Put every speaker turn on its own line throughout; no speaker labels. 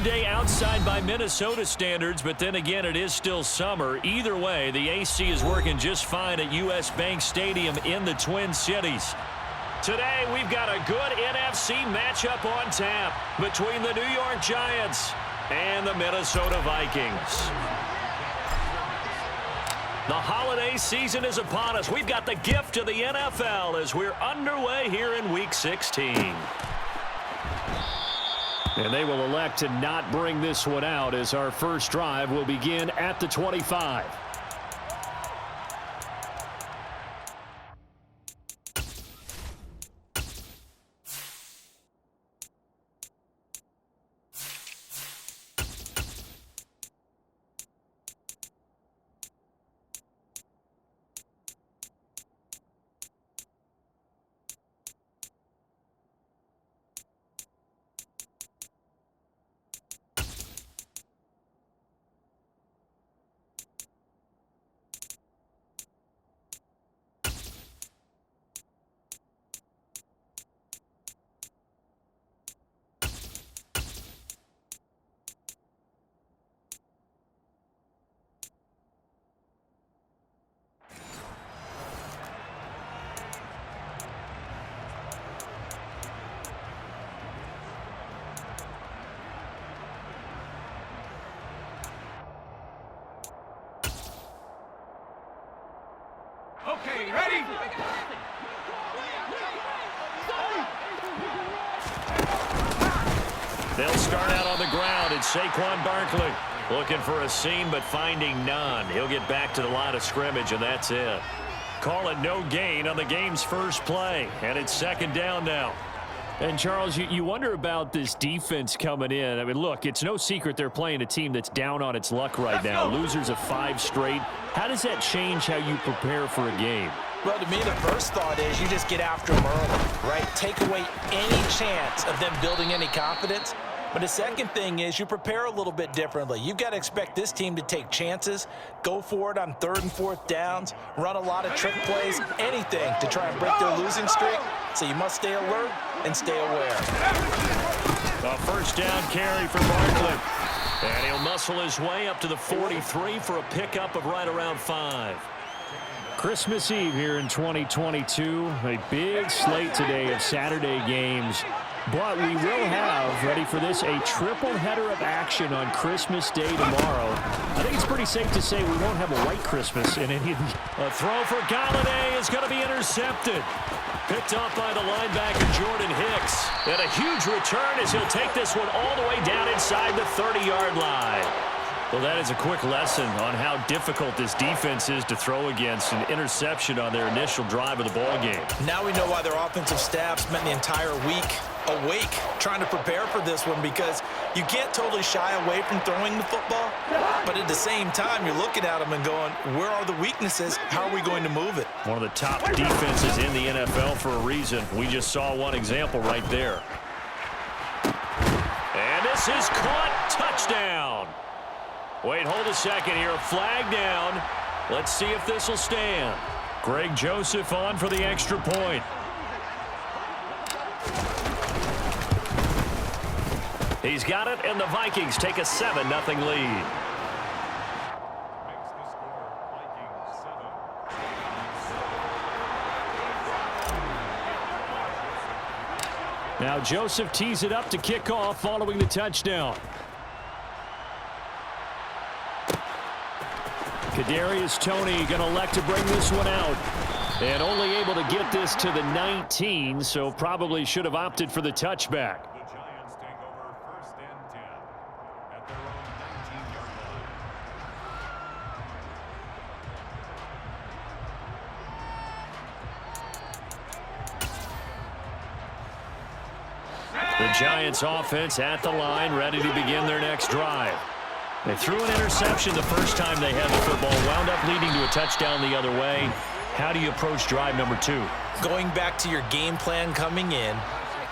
day outside by Minnesota standards, but then again, it is still summer. Either way, the AC is working just fine at U.S. Bank Stadium in the Twin Cities. Today, we've got a good NFC matchup on tap between the New York Giants and the Minnesota Vikings. The holiday season is upon us. We've got the gift of the NFL as we're underway here in Week 16. And they will elect to not bring this one out as our first drive will begin at the 25.
Okay, ready?
They'll start out on the ground. It's Saquon Barkley looking for a seam but finding none. He'll get back to the line of scrimmage, and that's it. Call it no gain on the game's first play, and it's second down now. And, Charles, you wonder about this defense coming in. I mean, look, it's no secret they're playing a team that's down on its luck right now. Losers of 5 straight. How does that change how you prepare for a game?
Well, to me, the first thought is you just get after them early, right? Take away any chance of them building any confidence. But the second thing is you prepare a little bit differently. You've got to expect this team to take chances, go for it on 3rd and 4th downs, run a lot of trick plays, anything to try and break their losing streak. So you must stay alert and stay aware.
A first down carry for Barkley. And he'll muscle his way up to the 43 for a pickup of right around 5. Christmas Eve here in 2022. A big slate today of Saturday games. But we will have, ready for this, a triple header of action on Christmas Day tomorrow. I think it's pretty safe to say we won't have a white Christmas in any of these. A throw for Galladay is going to be intercepted. Picked off by the linebacker, Jordan Hicks. And a huge return as he'll take this one all the way down inside the 30-yard line. Well, that is a quick lesson on how difficult this defense is to throw against. An interception on their initial drive of the ball game.
Now we know why their offensive staff spent the entire week awake trying to prepare for this one, because you can't totally shy away from throwing the football, but at the same time you're looking at them and going, where are the weaknesses? How are we going to move it?
One of the top defenses in the NFL for a reason. We just saw one example right there. And this is caught. Touchdown. Wait, hold a second here. Flag down. Let's see if this will stand. Greg Joseph on for the extra point. He's got it, and the Vikings take a 7-0 lead. Now Joseph tees it up to kick off following the touchdown. Kadarius Toney going to elect to bring this one out. And only able to get this to the 19, so probably should have opted for the touchback. The Giants offense at the line, ready to begin their next drive. They threw an interception the first time they had the football, wound up leading to a touchdown the other way. How do you approach drive number 2?
Going back to your game plan coming in,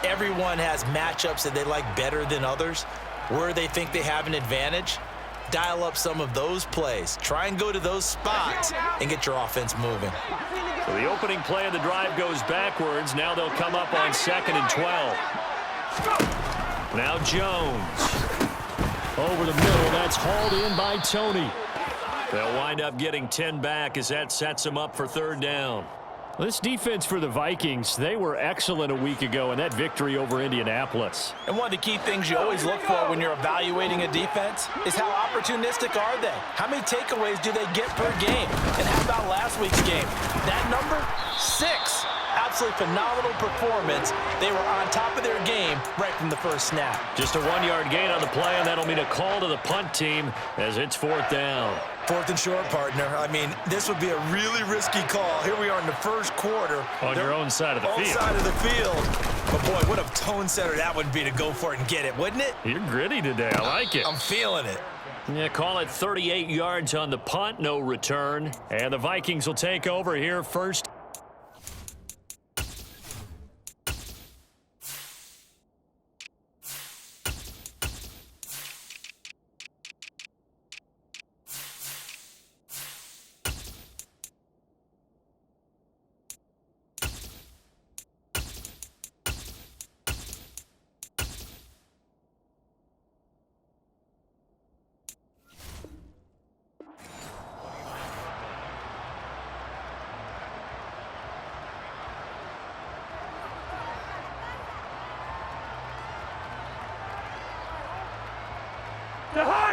everyone has matchups that they like better than others, where they think they have an advantage. Dial up some of those plays. Try and go to those spots and get your offense moving.
So the opening play of the drive goes backwards. Now they'll come up on 2nd and 12. Now Jones. Over the middle, that's hauled in by Tony. They'll wind up getting 10 back as that sets them up for third down. This defense for the Vikings, they were excellent a week ago in that victory over Indianapolis.
And one of the key things you always look for when you're evaluating a defense is how opportunistic are they? How many takeaways do they get per game? And how about last week's game? That number, 6. Absolutely phenomenal performance. They were on top of their game right from the first snap.
Just a 1-yard gain on the play, and that'll mean a call to the punt team as it's fourth down.
4th and short, partner. I mean, this would be a really risky call. Here we are in the first quarter.
On your own side of the field.
Side of the field. But, boy, what a tone setter that would be to go for it and get it, wouldn't it?
You're gritty today. I like it.
I'm feeling it.
Yeah, call it 38 yards on the punt, no return. And the Vikings will take over here first.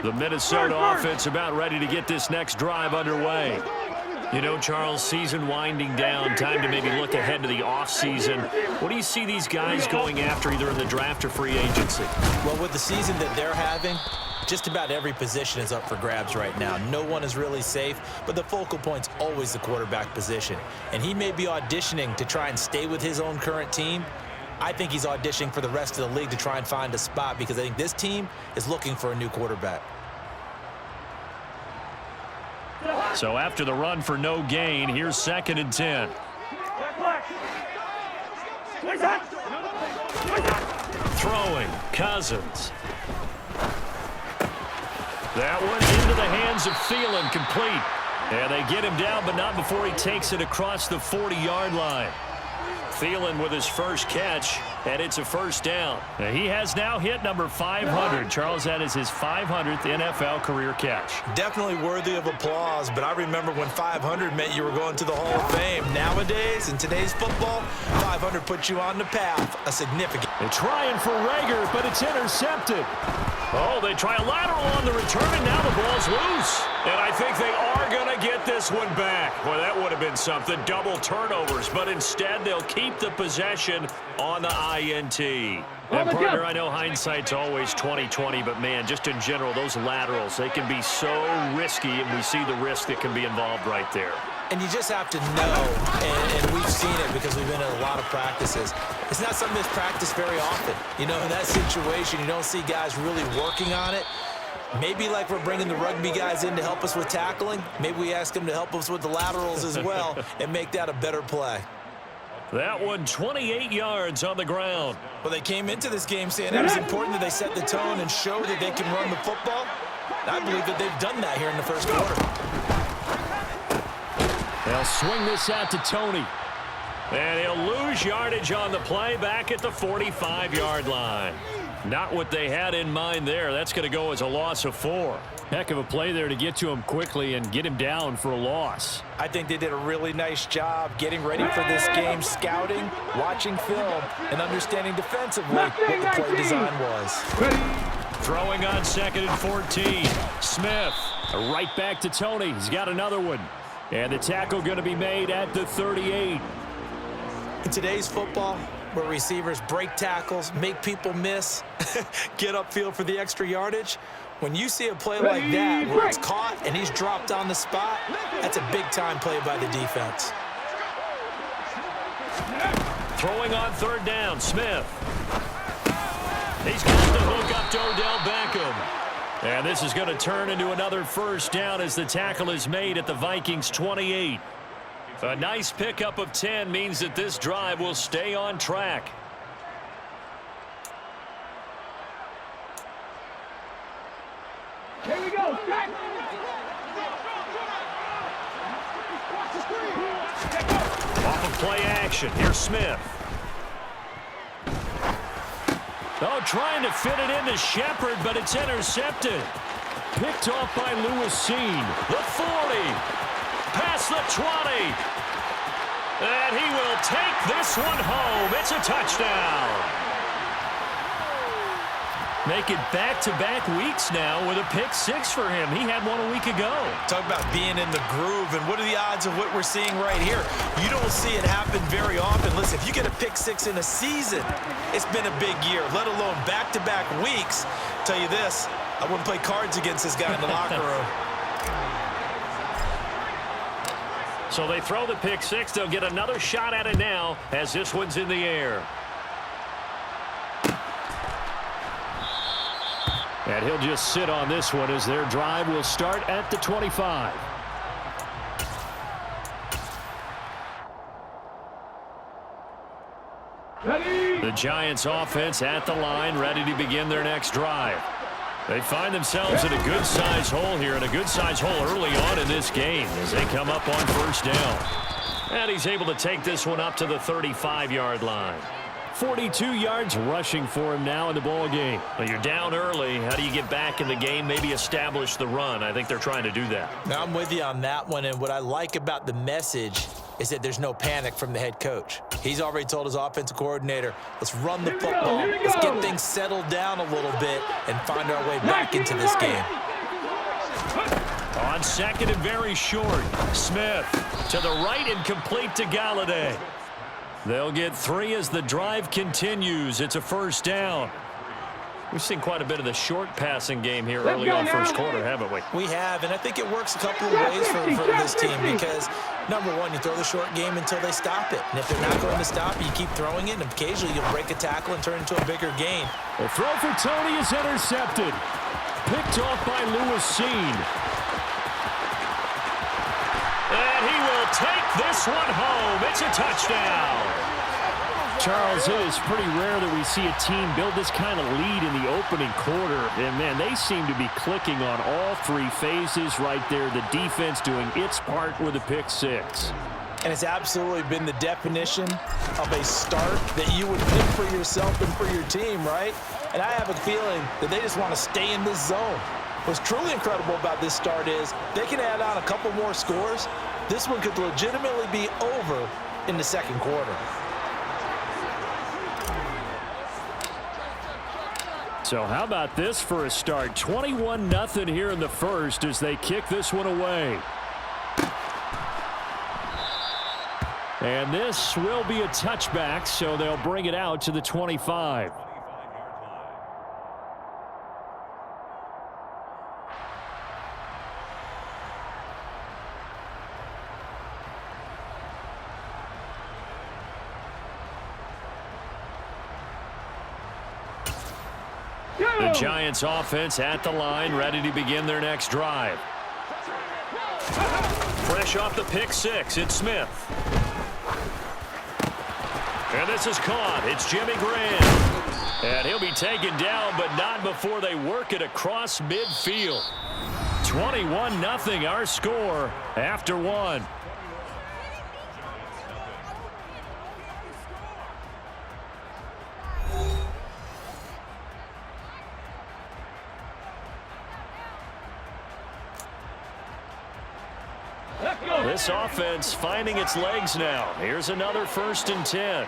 The Minnesota offense about ready to get this next drive underway. You know, Charles, season winding down, time to maybe look ahead to the offseason. What do you see these guys going after either in the draft or free agency?
Well, with the season that they're having, just about every position is up for grabs right now. No one is really safe, but the focal point's always the quarterback position. And he may be auditioning to try and stay with his own current team. I think he's auditioning for the rest of the league to try and find a spot because I think this team is looking for a new quarterback.
So after the run for no gain, here's 2nd and 10. Throwing, Cousins. That one into the hands of Thielen, complete. And they get him down, but not before he takes it across the 40-yard line. Thielen with his first catch, and it's a first down. Now, he has now hit number 500. Charles, that is his 500th NFL career catch.
Definitely worthy of applause, but I remember when 500 meant you were going to the Hall of Fame. Nowadays, in today's football, 500 puts you on the path. A significant.
They're trying for Rager, but it's intercepted. Oh, they try a lateral on the return, and now the ball's loose. And I think they are going to get this one back. Well, that would have been something, double turnovers, but instead they'll keep the possession on the INT. And partner, I know hindsight's always 20/20, but man, just in general, those laterals, they can be so risky, and we see the risk that can be involved right there.
And you just have to know, and we've seen it because we've been in a lot of practices. It's not something that's practiced very often. You know, in that situation, you don't see guys really working on it. Maybe like we're bringing the rugby guys in to help us with tackling, maybe we ask them to help us with the laterals as well and make that a better play.
That one 28 yards on the ground.
Well, they came into this game saying it was important that they set the tone and show that they can run the football. I believe that they've done that here in the first quarter.
They'll swing this out to Tony. And he'll lose yardage on the play back at the 45-yard line. Not what they had in mind there. That's going to go as a loss of 4. Heck of a play there to get to him quickly and get him down for a loss.
I think they did a really nice job getting ready for this game, scouting, watching film, and understanding defensively what the play design was.
Throwing on 2nd and 14. Smith right back to Tony. He's got another one. And the tackle going to be made at the 38.
In today's football, where receivers break tackles, make people miss, get upfield for the extra yardage, when you see a play like that where it's caught and he's dropped on the spot, that's a big-time play by the defense.
Throwing on 3rd down, Smith. He's got the hook up to Odell Beckham. And this is going to turn into another first down as the tackle is made at the Vikings 28. A nice pickup of 10 means that this drive will stay on track.
Here we go.
Off of play action, here's Smith. Oh, trying to fit it into Shepard, but it's intercepted. Picked off by Lewisine. The 40. Past the 20. And he will take this one home. It's a touchdown. Make it back-to-back weeks now with a pick 6 for him. He had one a week ago.
Talk about being in the groove, and what are the odds of what we're seeing right here? You don't see it happen very often. Listen, if you get a pick 6 in a season, it's been a big year, let alone back-to-back weeks. Tell you this, I wouldn't play cards against this guy in the locker room.
So they throw the pick 6. They'll get another shot at it now as this one's in the air. And he'll just sit on this one as their drive will start at the 25. The Giants offense at the line, ready to begin their next drive. They find themselves in a good-sized hole here, and a good-sized hole early on in this game as they come up on first down. And he's able to take this one up to the 35-yard line. 42 yards rushing for him now in the ball game. Well, you're down early. How do you get back in the game, maybe establish the run? I think they're trying to do that.
Now, I'm with you on that one, and what I like about the message is that there's no panic from the head coach. He's already told his offensive coordinator, let's run the football. Let's get things settled down a little bit and find our way back into this game.
On second and very short, Smith to the right and complete to Galladay. They'll get 3 as the drive continues. It's a first down. We've seen quite a bit of the short passing game here early on first quarter, haven't we?
We have, and I think it works a couple of ways for this team because, number one, you throw the short game until they stop it. And if they're not going to stop it, you keep throwing it, and occasionally you'll break a tackle and turn it into a bigger gain.
The throw for Tony is intercepted. Picked off by Lewisine. And he will take this one home. It's a touchdown. Charles, it is pretty rare that we see a team build this kind of lead in the opening quarter. And, man, they seem to be clicking on all 3 phases right there. The defense doing its part with a pick 6.
And it's absolutely been the definition of a start that you would pick for yourself and for your team, right? And I have a feeling that they just want to stay in this zone. What's truly incredible about this start is they can add on a couple more scores. This one could legitimately be over in the second quarter.
So how about this for a start? 21-0 here in the first as they kick this one away. And this will be a touchback, so they'll bring it out to the 25. The Giants offense at the line, ready to begin their next drive. Fresh off the pick 6, it's Smith. And this is caught. It's Jimmy Graham. And he'll be taken down, but not before they work it across midfield. 21-0 our score after 1. This offense finding its legs now. Here's another 1st and 10.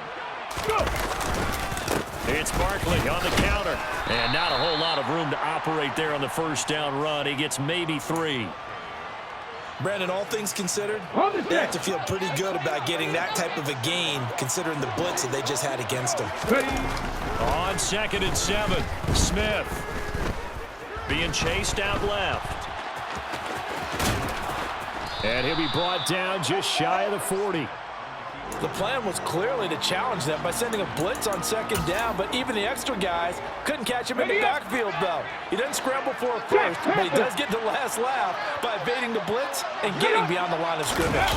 It's Barkley on the counter. And not a whole lot of room to operate there on the first down run. He gets maybe 3.
Brandon, all things considered, they have to feel pretty good about getting that type of a gain considering the blitz that they just had against them.
On 2nd and 7, Smith being chased out left. And he'll be brought down just shy of the 40.
The plan was clearly to challenge them by sending a blitz on 2nd down, but even the extra guys couldn't catch him in the backfield, though. He doesn't scramble for a first, but he does get the last laugh by evading the blitz and getting beyond the line of scrimmage.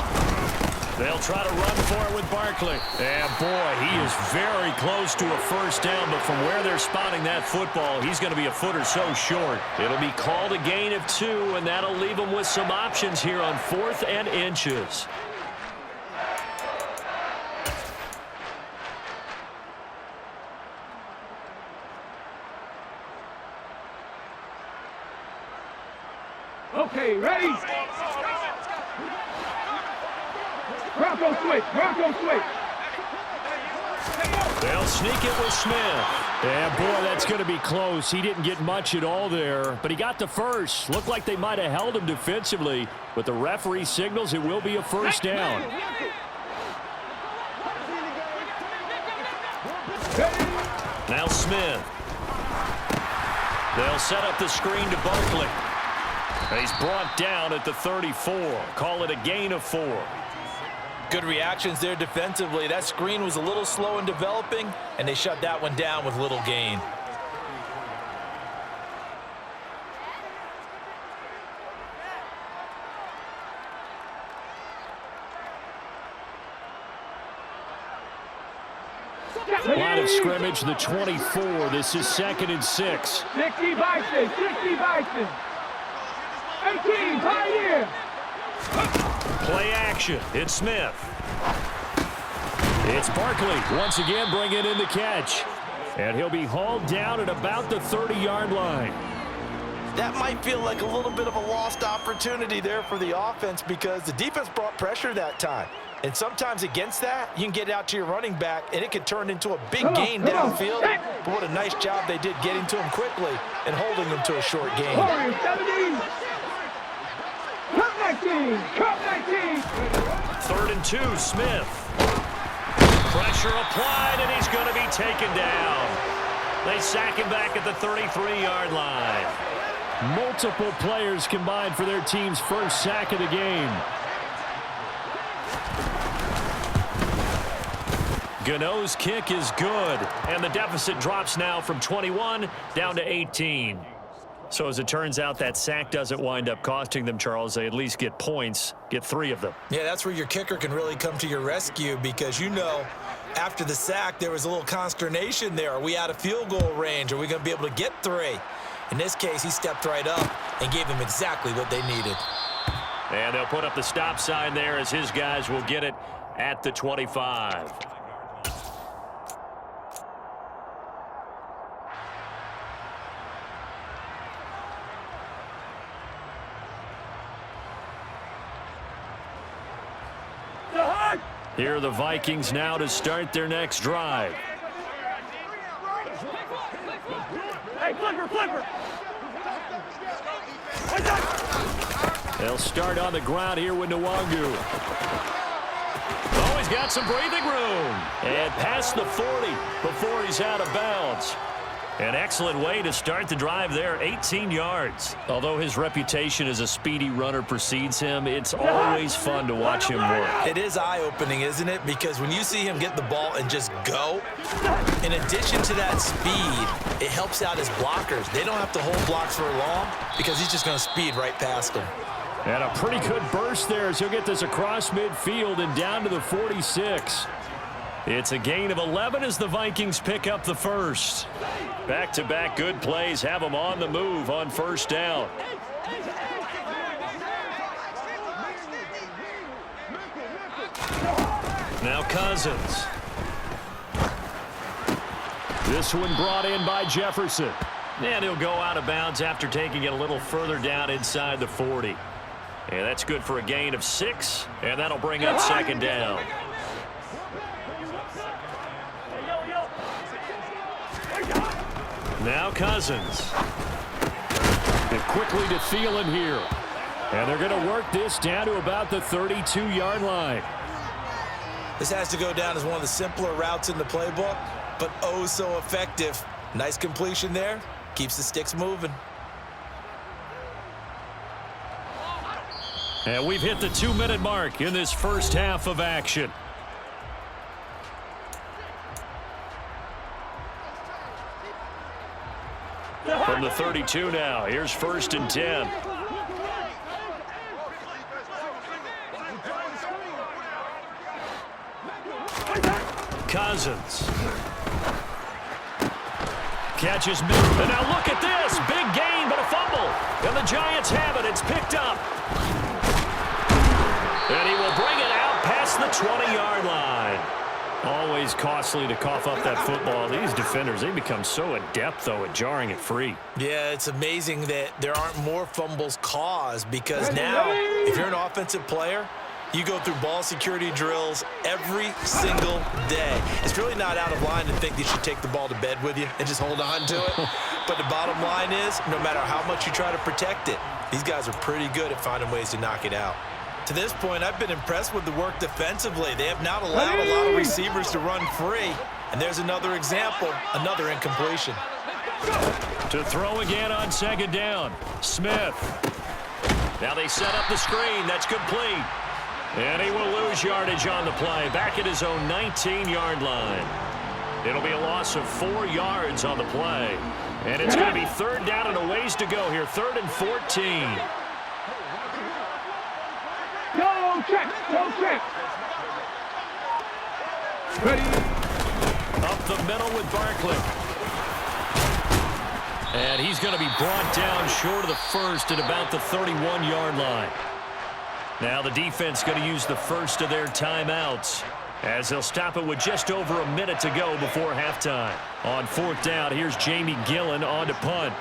They'll try to run for it with Barkley. And, boy, he is very close to a first down, but from where they're spotting that football, he's going to be a foot or so short. It'll be called a gain of 2, and that'll leave them with some options here on 4th and inches.
Okay, ready? Bronco switch, Bronco switch.
They'll sneak it with Smith. Yeah, boy, that's going to be close. He didn't get much at all there, but he got the first. Looked like they might have held him defensively, but the referee signals it will be a first down. Now Smith. They'll set up the screen to Barkley. He's brought down at the 34. Call it a gain of 4.
Good reactions there defensively. That screen was a little slow in developing, and they shut that one down with little gain.
Line of scrimmage, the 24. This is 2nd and 6.
60 Bison, 60 Bison. 18, Pioneer.
Play action. It's Smith. It's Barkley once again bringing in the catch. And he'll be hauled down at about the 30-yard line.
That might feel like a little bit of a lost opportunity there for the offense because the defense brought pressure that time. And sometimes against that, you can get out to your running back, and it could turn into a big gain downfield. But what a nice job they did getting to him quickly and holding him to a short gain.
3rd and 2, Smith. Pressure applied, and he's going to be taken down. They sack him back at the 33-yard line. Multiple players combined for their team's first sack of the game. Gano's kick is good, and the deficit drops now from 21 down to 18. So as it turns out, that sack doesn't wind up costing them, Charles. They at least get points, get 3 of them.
Yeah, that's where your kicker can really come to your rescue because, you know, after the sack, there was a little consternation there. Are we out of field goal range? Are we going to be able to get 3? In this case, he stepped right up and gave them exactly what they needed.
And they'll put up the stop sign there as his guys will get it at the 25. Here are the Vikings now to start their next drive.
Hey, flipper!
They'll start on the ground here with Nwangu. Oh, he's got some breathing room. And past the 40 before he's out of bounds. An excellent way to start the drive there, 18 yards. Although his reputation as a speedy runner precedes him, it's always fun to watch him work.
It is eye-opening, isn't it? Because when you see him get the ball and just go, in addition to that speed, it helps out his blockers. They don't have to hold blocks for long because he's just going to speed right past them.
And a pretty good burst there as he'll get this across midfield and down to the 46. It's a gain of 11 as the Vikings pick up the first. Back-to-back good plays have them on the move on first down. Now Cousins. This one brought in by Jefferson. And he'll go out of bounds after taking it a little further down inside the 40. And that's good for a gain of 6, and that'll bring up second down. Now Cousins. And quickly to Thielen here. And they're going to work this down to about the 32-yard line.
This has to go down as one of the simpler routes in the playbook, but oh so effective. Nice completion there. Keeps the sticks moving.
And we've hit the 2-minute mark in this first half of action. From the 32 now, here's 1st and 10. Cousins. Catches mid. And now look at this. Big gain, but a fumble. And the Giants have it. It's picked up. And he will bring it out past the 20-yard line. Always costly to cough up that football. These defenders, they become so adept, though, at jarring it free.
Yeah, it's amazing that there aren't more fumbles caused because now, if you're an offensive player, you go through ball security drills every single day. It's really not out of line to think you should take the ball to bed with you and just hold on to it. But the bottom line is, no matter how much you try to protect it, these guys are pretty good at finding ways to knock it out. To this point, I've been impressed with the work defensively. They have not allowed a lot of receivers to run free. And there's another example, another incompletion.
To throw again on second down, Smith. Now they set up the screen. That's complete. And he will lose yardage on the play, back at his own 19-yard line. It'll be a loss of 4 yards on the play. And it's going to be third down and a ways to go here, 3rd and 14.
Go check, go check. Ready.
Up the middle with Barkley. And he's going to be brought down short of the first at about the 31-yard line. Now the defense going to use the first of their timeouts as they'll stop it with just over a minute to go before halftime. On 4th down, here's Jamie Gillen on to punt.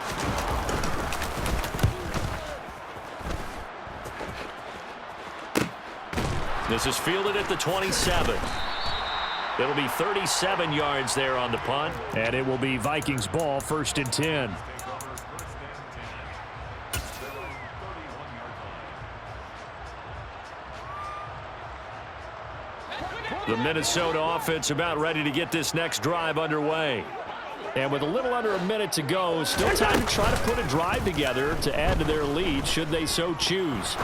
This is fielded at the 27. It'll be 37 yards there on the punt, and it will be Vikings ball, 1st and 10. The Minnesota offense about ready to get this next drive underway. And with a little under a minute to go, still time to try to put a drive together to add to their lead should they so choose.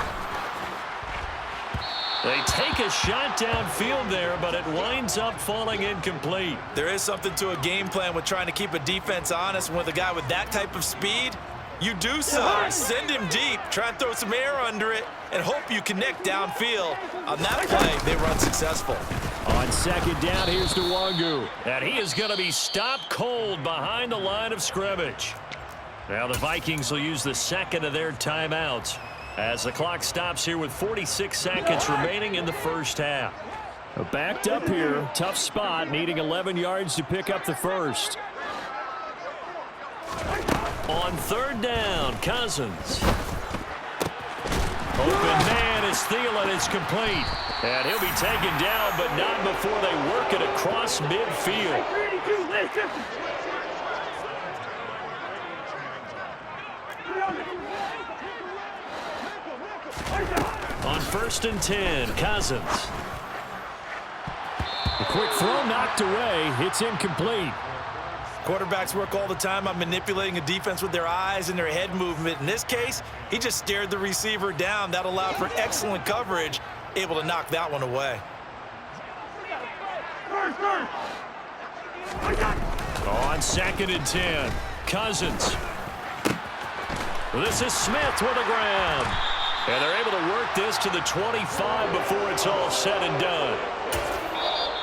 They take a shot downfield there, but it winds up falling incomplete.
There is something to a game plan with trying to keep a defense honest. With a guy with that type of speed, you do so. Send him deep, try and throw some air under it, and hope you connect downfield. On that play, they were unsuccessful.
On 2nd down, here's Nwangu. And he is going to be stopped cold behind the line of scrimmage. Now the Vikings will use the 2nd of their timeouts as the clock stops here with 46 seconds remaining in the first half. Backed up here, tough spot, needing 11 yards to pick up the first. On 3rd down, Cousins. Open man is Thielen. It's complete. And he'll be taken down, but not before they work it across midfield. On 1st and 10, Cousins. A quick throw knocked away. It's incomplete.
Quarterbacks work all the time on manipulating a defense with their eyes and their head movement. In this case, he just stared the receiver down. That allowed for excellent coverage, able to knock that one away.
On 2nd and 10, Cousins. This is Smith with a grab. And they're able to work this to the 25 before it's all said and done.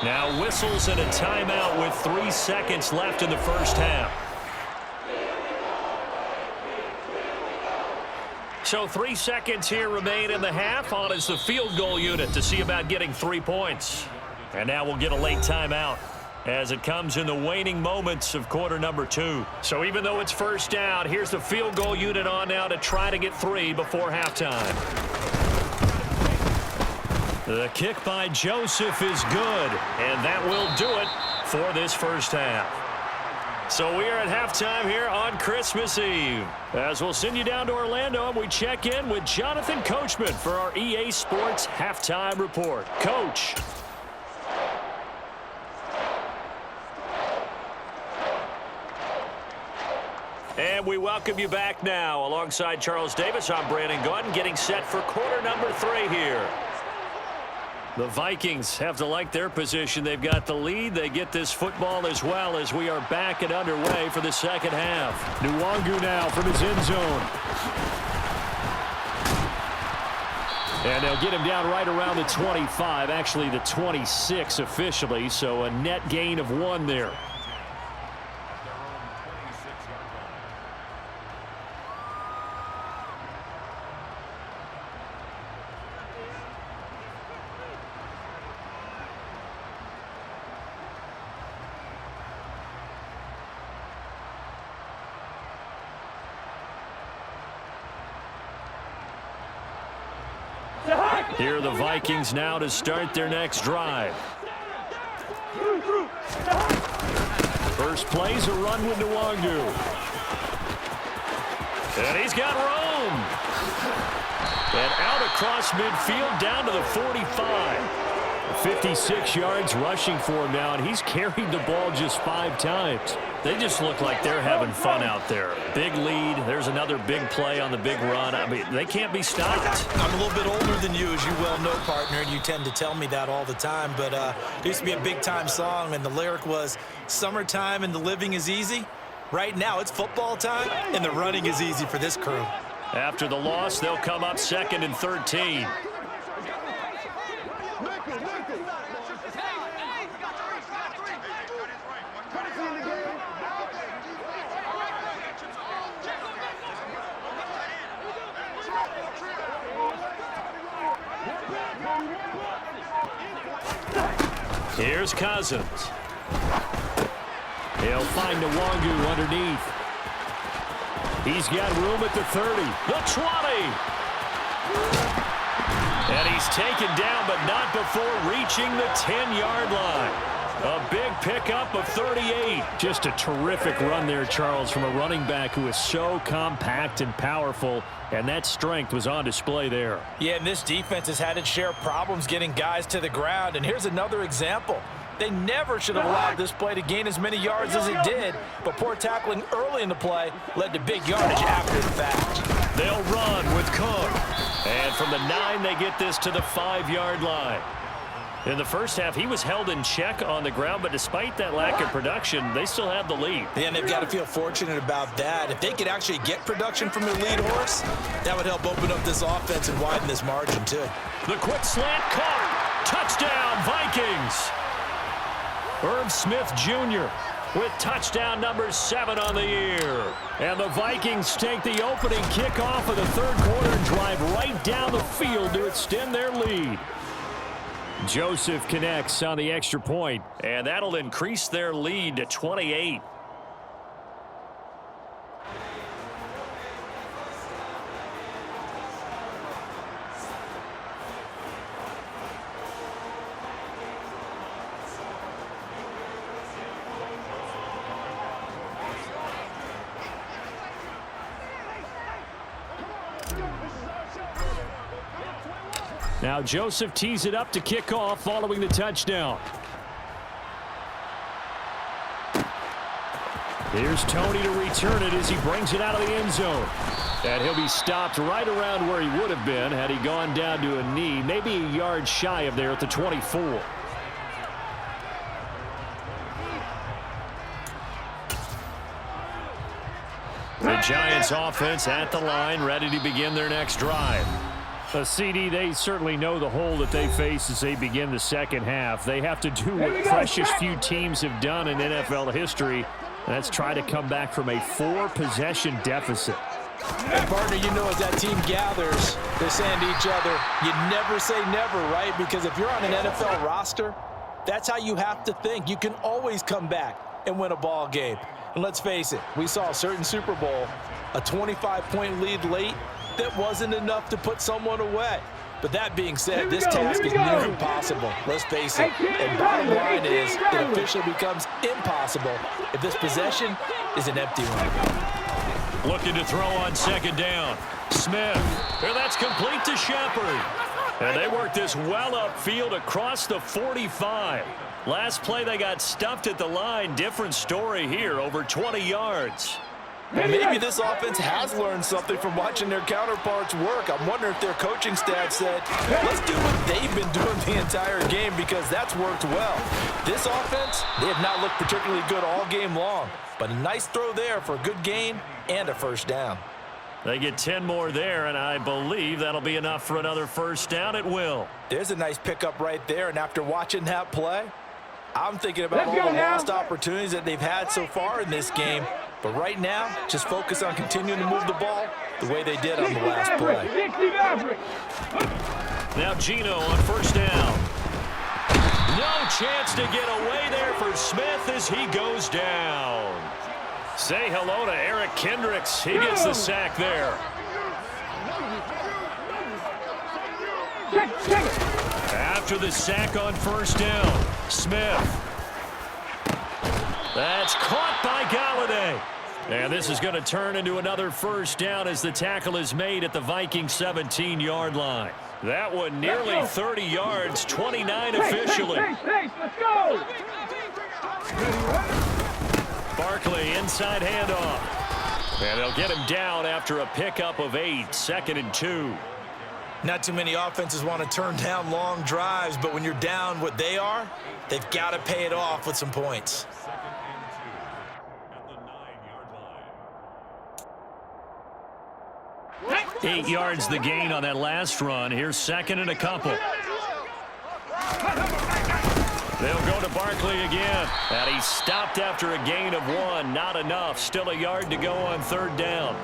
Now whistles and a timeout with 3 seconds left in the first half. So 3 seconds here remain in the half. On is the field goal unit to see about getting 3 points. And now we'll get a late timeout as it comes in the waning moments of quarter number 2. So even though it's first down, here's the field goal unit on now to try to get 3 before halftime. The kick by Joseph is good, and that will do it for this first half. So we are at halftime here on Christmas Eve. As we'll send you down to Orlando, and we check in with Jonathan Coachman for our EA Sports Halftime Report. Coach. And we welcome you back now. Alongside Charles Davis, I'm Brandon Gordon, getting set for quarter number 3 here. The Vikings have to like their position. They've got the lead. They get this football as well as we are back and underway for the second half. Nwangu now from his end zone. And they'll get him down right around the 25, actually the 26 officially, so a net gain of 1 there. Here are the Vikings now to start their next drive. First play's a run with Nwangu. And he's got room. And out across midfield down to the 45. 56 yards rushing for him now, and he's carried the ball just 5 times. They just look like they're having fun out there. Big lead. There's another big play on the big run. I mean, they can't be stopped.
I'm a little bit older than you, as you well know, partner, and you tend to tell me that all the time. But it used to be a big-time song, and the lyric was, "Summertime and the living is easy." Right now, it's football time, and the running is easy for this crew.
After the loss, they'll come up 2nd and 13. Here's Cousins. He'll find Nwangu underneath. He's got room at the 30, the 20. And he's taken down, but not before reaching the 10-yard line. A big pickup of 38. Just a terrific run there, Charles, from a running back who is so compact and powerful, and that strength was on display there.
Yeah, and this defense has had its share of problems getting guys to the ground, and here's another example. They never should have allowed this play to gain as many yards as it did, but poor tackling early in the play led to big yardage after the fact.
They'll run with Cook. And from the 9, they get this to the 5-yard line. In the first half, he was held in check on the ground, but despite that lack of production, they still have the lead.
Yeah, and they've got to feel fortunate about that. If they could actually get production from their lead horse, that would help open up this offense and widen this margin, too.
The quick slant caught. Touchdown, Vikings. Irv Smith Jr. with touchdown number 7 on the year. And the Vikings take the opening kickoff of the third quarter and drive right down the field to extend their lead. Joseph connects on the extra point, and that'll increase their lead to 28. Now Joseph tees it up to kick off following the touchdown. Here's Tony to return it as he brings it out of the end zone. And he'll be stopped right around where he would have been had he gone down to a knee, maybe a yard shy of there at the 24. The Giants offense at the line, ready to begin their next drive. A CD, they certainly know the hole that they face as they begin the second half. They have to do what precious few teams have done in NFL history, and that's try to come back from a 4-possession deficit.
And partner, you know, as that team gathers, they're saying to each other, you never say never, right? Because if you're on an NFL roster, that's how you have to think. You can always come back and win a ball game. And let's face it, we saw a certain Super Bowl, a 25-point lead late, that wasn't enough to put someone away. But that being said, this task is near impossible. Let's face it. And bottom line is, it officially becomes impossible if this possession is an empty one.
Looking to throw on second down. Smith. And that's complete to Shepard. And they work this well upfield across the 45. Last play, they got stuffed at the line. Different story here, over 20 yards.
Well, maybe this offense has learned something from watching their counterparts work. I'm wondering if their coaching staff said, let's do what they've been doing the entire game, because that's worked well. This offense, they have not looked particularly good all game long, but a nice throw there for a good gain and a first down.
They get 10 more there, and I believe that'll be enough for another first down. It will.
There's a nice pickup right there, and after watching that play, I'm thinking about all the lost opportunities that they've had so far in this game. But right now, just focus on continuing to move the ball the way they did on the last play.
Now Gino on first down. No chance to get away there for Smith as he goes down. Say hello to Eric Kendricks. He gets the sack there.
Check.
after the sack on first down. Smith. That's caught by Galladay. And this is going to turn into another first down as the tackle is made at the Vikings 17-yard line. That one nearly 30 yards, 29 officially.
Let's go.
Barkley inside handoff. And they'll get him down after a pickup of 8, 2nd and 2.
Not too many offenses want to turn down long drives, but when you're down what they are, they've got to pay it off with some points.
8 yards the gain on that last run. Here's 2nd and a couple. They'll go to Barkley again. And he stopped after a gain of 1. Not enough. Still a yard to go on 3rd down.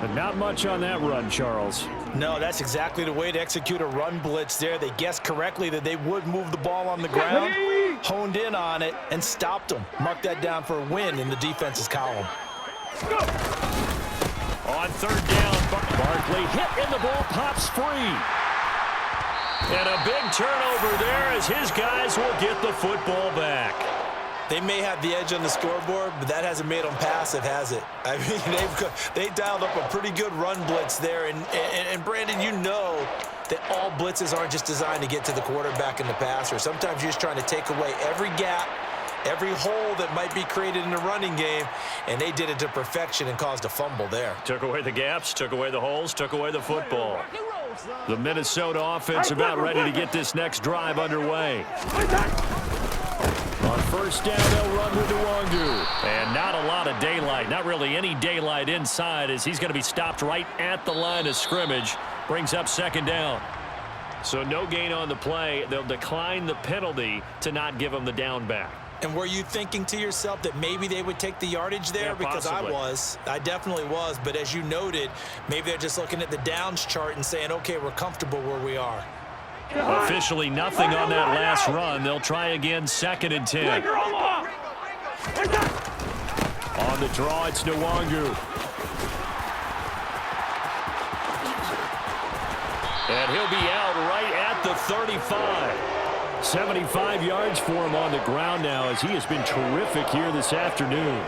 But not much on that run, Charles.
No, that's exactly the way to execute a run blitz there. They guessed correctly that they would move the ball on the ground, honed in on it, and stopped them. Mark that down for a win in the defense's column.
On 3rd down, Barkley hit and the ball pops free. And a big turnover there as his guys will get the football back.
They may have the edge on the scoreboard, but that hasn't made them passive, has it? I mean, they dialed up a pretty good run blitz there. And Brandon, you know that all blitzes aren't just designed to get to the quarterback and the passer. Sometimes you're just trying to take away every gap, every hole that might be created in the running game, and they did it to perfection and caused a fumble there.
Took away the gaps, took away the holes, took away the football. The Minnesota offense about ready to get this next drive underway. On 1st down, they'll run with Nwangu. And not a lot of daylight, not really any daylight inside as he's going to be stopped right at the line of scrimmage. Brings up 2nd down. So no gain on the play. They'll decline the penalty to not give him the down back.
And were you thinking to yourself that maybe they would take the yardage there?
Yeah,
because
possibly.
I definitely was. But as you noted, maybe they're just looking at the downs chart and saying, okay, we're comfortable where we are.
Officially nothing on that last run. They'll try again 2nd and 10. On the draw, it's Nwangu. And he'll be out right at the 35. 75 yards for him on the ground now as he has been terrific here this afternoon.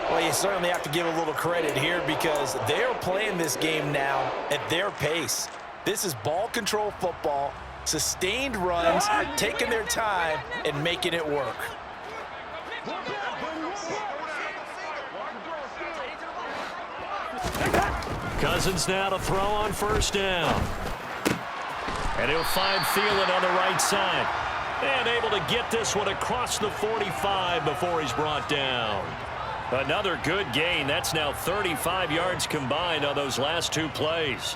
Well, you certainly have to give a little credit here because they're playing this game now at their pace. This is ball control football, sustained runs, taking their time and making it work.
Cousins now to throw on 1st down. And he'll find Thielen on the right side. And able to get this one across the 45 before he's brought down. Another good gain. That's now 35 yards combined on those last 2 plays.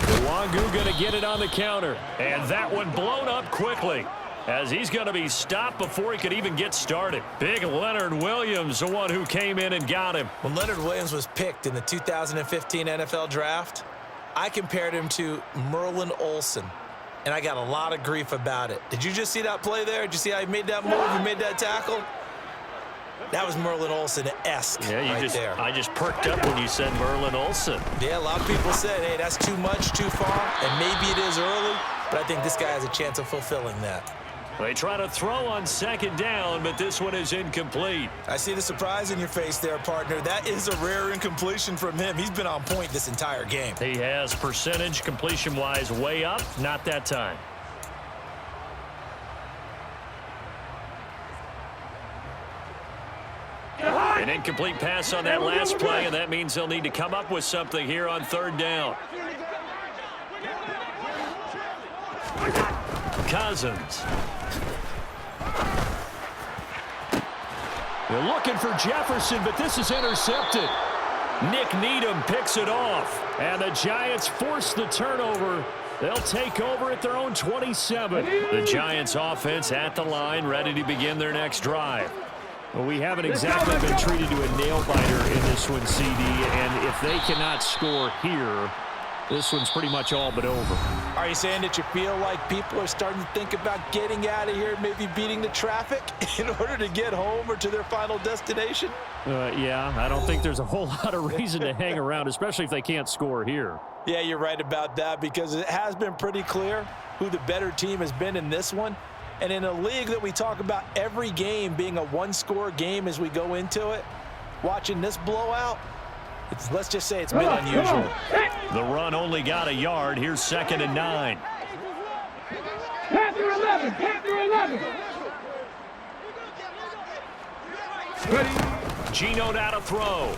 Nwangu going to get it on the counter. And that one blown up quickly as he's going to be stopped before he could even get started. Big Leonard Williams, the one who came in and got him.
When Leonard Williams was picked in the 2015 NFL Draft, I compared him to Merlin Olsen, and I got a lot of grief about it. Did you just see that play there? Did you see how he made that move? He made that tackle? That was Merlin Olsen-esque there.
I just perked up when you said Merlin Olsen.
Yeah, a lot of people said, hey, that's too much, too far, and maybe it is early, but I think this guy has a chance of fulfilling that.
They try to throw on 2nd down, but this one is incomplete.
I see the surprise in your face there, partner. That is a rare incompletion from him. He's been on point this entire game.
He has percentage completion-wise way up, not that time. An incomplete pass on that last play, and that means they'll need to come up with something here on 3rd down. Cousins. They're looking for Jefferson, but this is intercepted. Nick Needham picks it off, and the Giants force the turnover. They'll take over at their own 27. The Giants offense at the line, ready to begin their next drive. Well, we haven't exactly been treated to a nail-biter in this one, CD, and if they cannot score here,
This one's pretty much all but over.
Are you saying that you feel like people are starting to think about getting out of here, maybe beating the traffic in order to get home or to their final destination?
Yeah, I don't think there's a whole lot of reason to hang around, especially if they can't score here.
Yeah, you're right about that, because it has been pretty clear who the better team has been in this one. And in a league that we talk about every game being a one-score game as we go into it, watching this blowout, let's just say it's been unusual.
The run only got a yard. Here's 2nd and 9.
Panther 11, Panther 11. Ready.
Geno now to throw.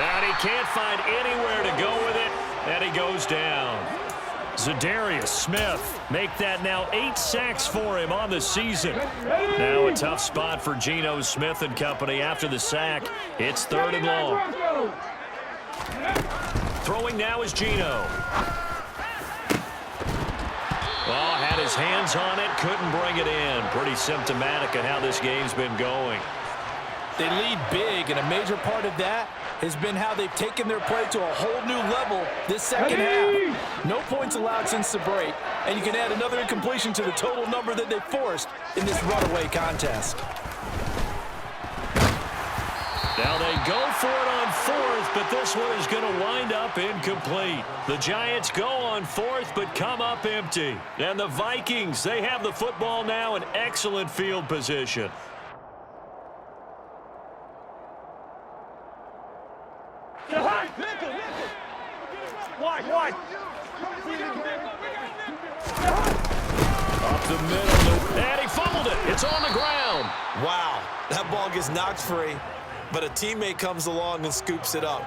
And he can't find anywhere to go with it, and he goes down. Zadarius Smith make that now 8 sacks for him on the season. Now a tough spot for Geno Smith and company after the sack. It's 3rd and long. Throwing now is Geno. Oh, had his hands on it, couldn't bring it in. Pretty symptomatic of how this game's been going.
They lead big, and a major part of that has been how they've taken their play to a whole new level this second half. No points allowed since the break, and you can add another incompletion to the total number that they forced in this runaway contest.
Now they go for it on 4th, but this one is going to wind up incomplete. The Giants go on 4th, but come up empty. And the Vikings, they have the football now in excellent field position.
Wide.
Up the middle, and he fumbled it. It's on the ground.
Wow, that ball gets knocked free, but a teammate comes along and scoops it up.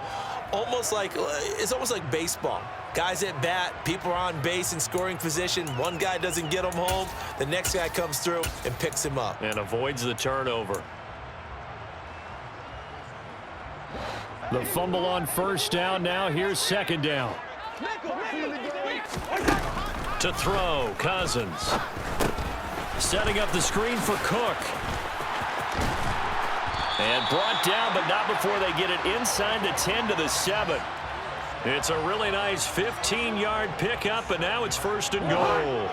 It's almost like baseball. Guys at bat, people are on base in scoring position. One guy doesn't get him home. The next guy comes through and picks him up.
And avoids the turnover.
The fumble on 1st down. Now here's 2nd down.
To throw, Cousins. Setting up the screen for Cook. And brought down, but not before they get it inside the 10 to the 7. It's a really nice 15-yard pickup, and now it's 1st and goal.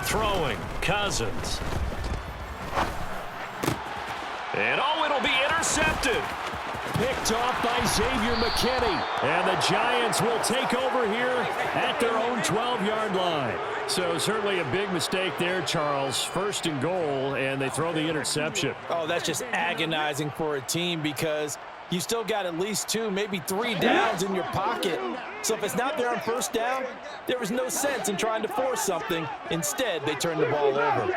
Throwing, Cousins. And it'll be intercepted.
Picked off by Xavier McKinney. And the Giants will take over here at their own 12-yard line. So certainly a big mistake there, Charles. 1st and goal, and they throw the interception.
Oh, that's just agonizing for a team, because you still got at least 2, maybe 3 downs in your pocket. So if it's not there on 1st down, there was no sense in trying to force something. Instead, they turn the ball over.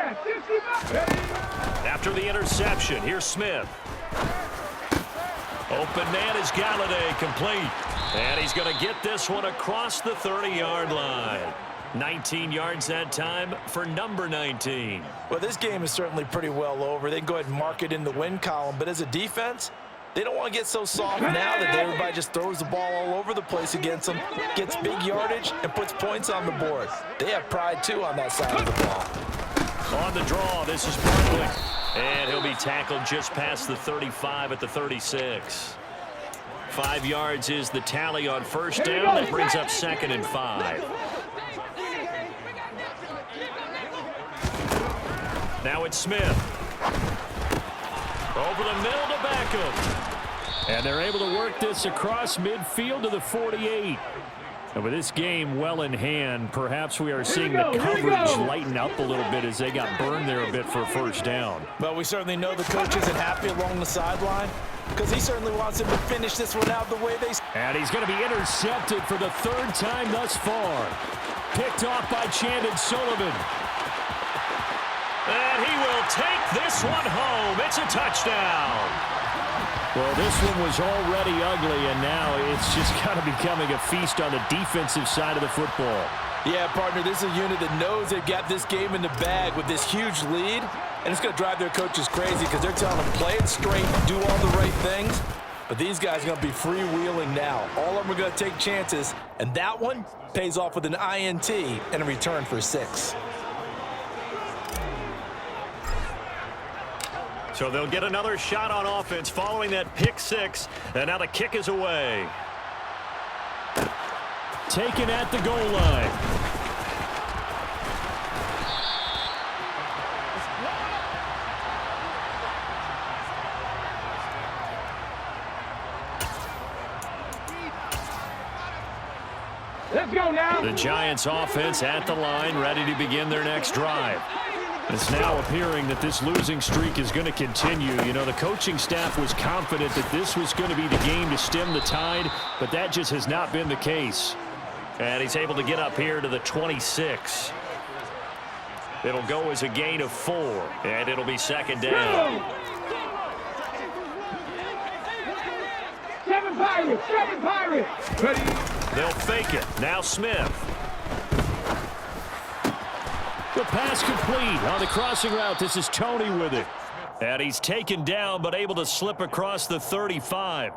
After the interception, here's Smith. Open man is Galladay, complete. And he's going to get this one across the 30-yard line. 19 yards that time for number 19.
Well, this game is certainly pretty well over. They can go ahead and mark it in the win column. But as a defense, they don't want to get so soft now that everybody just throws the ball all over the place against them, gets big yardage, and puts points on the board. They have pride, too, on that side of the ball.
On the draw, this is Barkley. And he'll be tackled just past the 35 at the 36. 5 yards is the tally on 1st down. That brings up 2nd and 5. Now it's Smith. Over the middle to Beckham.
And they're able to work this across midfield to the 48. And with this game well in hand, perhaps we are seeing the coverage lighten up a little bit as they got burned there a bit for 1st down.
But we certainly know the coach isn't happy along the sideline, because he certainly wants him to finish this one out the way they...
And he's going to be intercepted for the 3rd time thus far. Picked off by Chandon Sullivan.
And he will take this one home. It's a touchdown.
Well, this one was already ugly, and now it's just kind of becoming a feast on the defensive side of the football.
Yeah, partner, this is a unit that knows they've got this game in the bag with this huge lead, and it's going to drive their coaches crazy because they're telling them play it straight, do all the right things. But these guys are going to be freewheeling now. All of them are going to take chances, and that one pays off with an INT and a return for 6.
So they'll get another shot on offense following that pick six, and now the kick is away.
Taken at the goal line.
Let's go now.
The Giants offense at the line, ready to begin their next drive.
It's now appearing that this losing streak is going to continue. You know, the coaching staff was confident that this was going to be the game to stem the tide, but that just has not been the case.
And he's able to get up here to the 26. It'll go as a gain of 4, and it'll be second down.
7 Pirates, 7 Pirates. Ready?
They'll fake it. Now Smith.
The pass complete on the crossing route. This is Tony with it.
And he's taken down, but able to slip across the 35.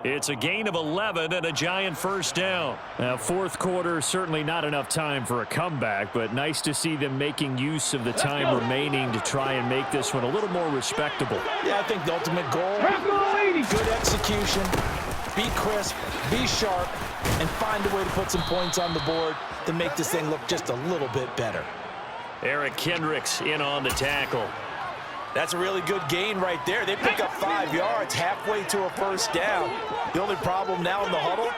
It's a gain of 11 and a Giant first down.
Now, fourth quarter, certainly not enough time for a comeback, but nice to see them making use of the time remaining to try and make this one a little more respectable.
Yeah, I think the ultimate goal, good execution, be crisp, be sharp, and find a way to put some points on the board to make this thing look just a little bit better.
Eric Kendricks in on the tackle.
That's a really good gain right there. They pick up 5 yards halfway to a first down. The only problem now in the huddle,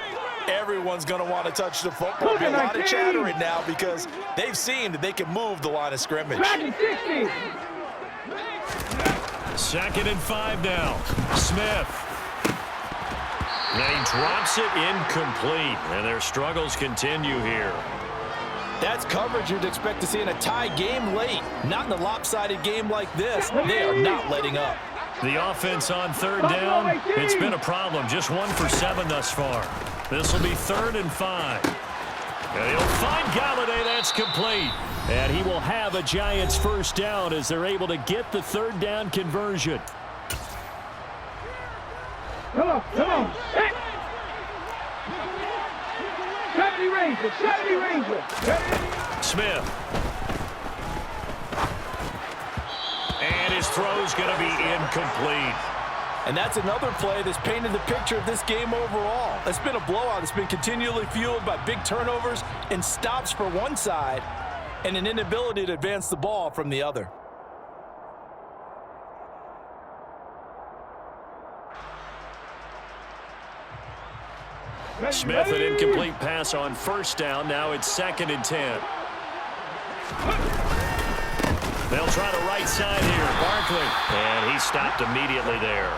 everyone's going to want to touch the football. There'll be a lot of chatter right now because they've seen that they can move the line of scrimmage.
Second and 5 now. Smith. And he drops it incomplete, and their struggles continue here.
That's coverage you'd expect to see in a tie game late. Not in a lopsided game like this. They are not letting up.
The offense on third down, it's been a problem. Just 1 for 7 thus far. This will be 3rd and 5. And he'll find Galladay. That's complete.
And he will have a Giants first down as they're able to get the third down conversion.
Come on, come on. 70 Ranger, 70 Ranger.
Smith. And his throw's going to be incomplete.
And that's another play that's painted the picture of this game overall. It's been a blowout. It's been continually fueled by big turnovers and stops for one side and an inability to advance the ball from the other.
Smith, an incomplete pass on first down. Now it's 2nd and 10. They'll try the right side here. Barkley. And he stopped immediately there.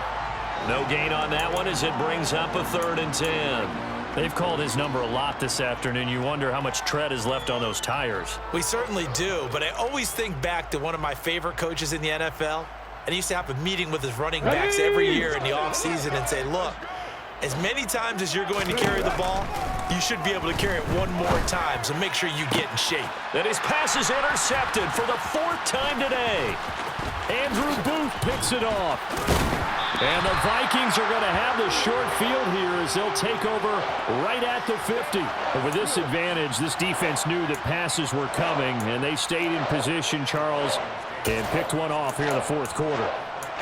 No gain on that one as it brings up a 3rd and 10.
They've called his number a lot this afternoon. You wonder how much tread is left on those tires.
We certainly do, but I always think back to one of my favorite coaches in the NFL. And he used to have a meeting with his running backs every year in the offseason and say, look, as many times as you're going to carry the ball, you should be able to carry it 1 more time, so make sure you get in shape.
And his pass is intercepted for the 4th time today.
Andrew Booth picks it off. And the Vikings are going to have the short field here as they'll take over right at the 50. And with this advantage, this defense knew that passes were coming, and they stayed in position, Charles, and picked one off here in the 4th quarter.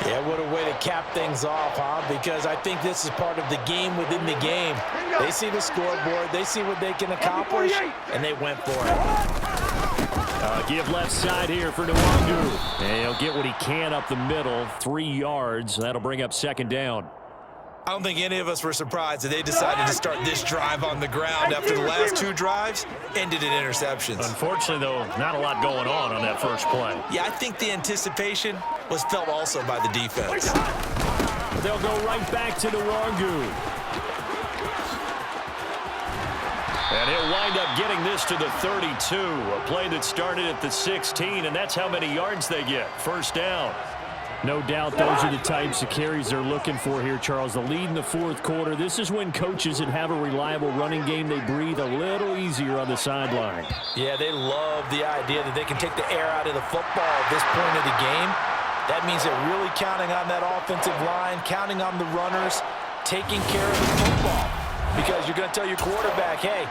Yeah, what a way to cap things off, huh? Because I think this is part of the game within the game. They see the scoreboard, they see what they can accomplish, and they went for it.
Give left side here for Nwangu. And he'll get what he can up the middle, 3 yards. That'll bring up 2nd down.
I don't think any of us were surprised that they decided to start this drive on the ground after the last 2 drives ended in interceptions.
Unfortunately, though, not a lot going on that first play.
Yeah, I think the anticipation was felt also by the defense.
They'll go right back to Nwangu.
And he'll wind up getting this to the 32. A play that started at the 16, and that's how many yards they get. First down.
No doubt those are the types of carries they're looking for here, Charles. The lead in the 4th quarter. This is when coaches that have a reliable running game, they breathe a little easier on the sideline.
Yeah, they love the idea that they can take the air out of the football at this point of the game. That means they're really counting on that offensive line, counting on the runners, taking care of the football. Because you're going to tell your quarterback, hey,